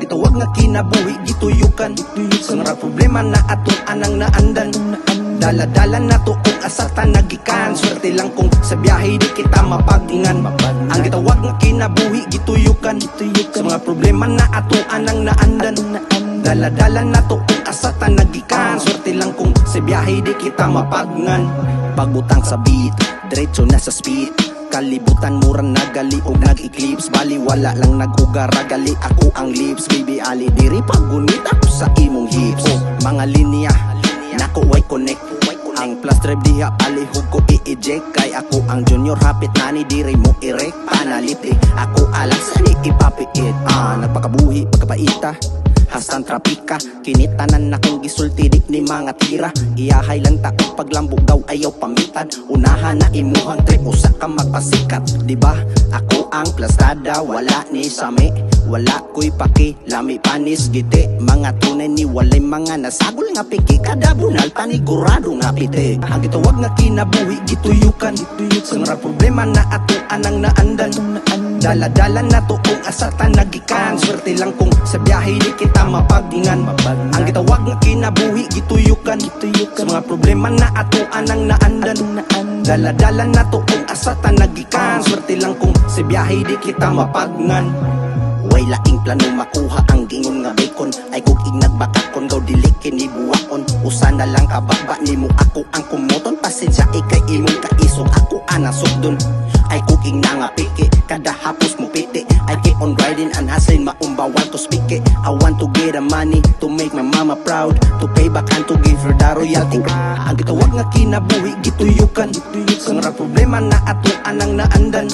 gitawag nga kinabuhi gituyukan. Sa nga problema na atong anang naandan, dala-dala na to kung asata nagikan. Swerte lang kung sa biyahe di kita mapagtingan. Ang gitawag nga kinabuhi gituyukan. Sa mga problema na atong anang naandan, dala-dala na to kung asata nagikan. Swerte lang kung sa biyahe di kita mapagtingan. Pagbutang sa beat, diretso na sa speed. Kalibutan murang nagali o nag-eclipse. Bali wala lang nag-ugara, gali ako ang lips. Baby ali diri pagunit ako sa imong hips. Mga linya nako way connect. Ang plus drive diha palihog ko i-eject. Kay ako ang junior hapit nani diri mo irek. Panalipik ako alam sa ni ipapiit. Nagpakabuhi pagkapaita hasang trapika, kinitanan na kong gisulti di ni mga tira. Iyahay lang takot paglambog daw ayaw pamitan. Unahan na imuhang trip usa ka magpasikat. Diba ako ang plastada, wala ni sami. Wala ko'y paki, lami panis giti. Mga tunay ni walay mga nasagol nga piki. Kada bunal panigurado nga piti. Ang gitawag nga kinabuhi gituyukan. Sa nga problema na ato anang naandan, dala-dala na to kung asata nagikan. Swerte lang kung sa biyahe di kita mapagtingan. Ang gitawag nga kinabuhi gituyukan. Sa mga problema na ato anang naandan, dala-dala na to kung asata nagikan. Swerte lang kung sa biyahe di kita mapagtingan. Way laing plano makuha ang gingon nga bacon. Ay kung ignagbakakon gaw dili kini buwaon. Usa na lang kababa nimo ako ang kumoton. Pasensya ikay imong kaisog ako anang sugdon. Ay cooking na nga piki, kada hapos mo piti. I keep on riding and hustling, maumbawal to speak it. I want to get the money to make my mama proud, to pay back and to give her the royalty. Ang gitawag nga kinabuhi gituyukan. Sa nga problema na ato anang naandan,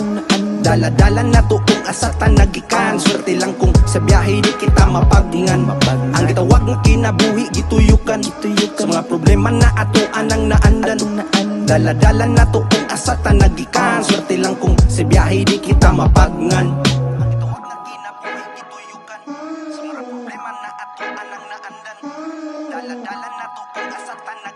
dala-dala na to kung asata nagikan. Swerte lang kung sa biyahe di kita mapagtingan. Ang gitawag nga kinabuhi gituyukan. Sa mga problema na ato anang naandan, dala-dala na to kung asata nagikan. Swerte lang kung sa biyahe di kita mapagtingan. Ang gitawag nga kinabuhi gituyukan. Sa mga problema na ato anang naandan, dala-dala na to kung asata nagikan.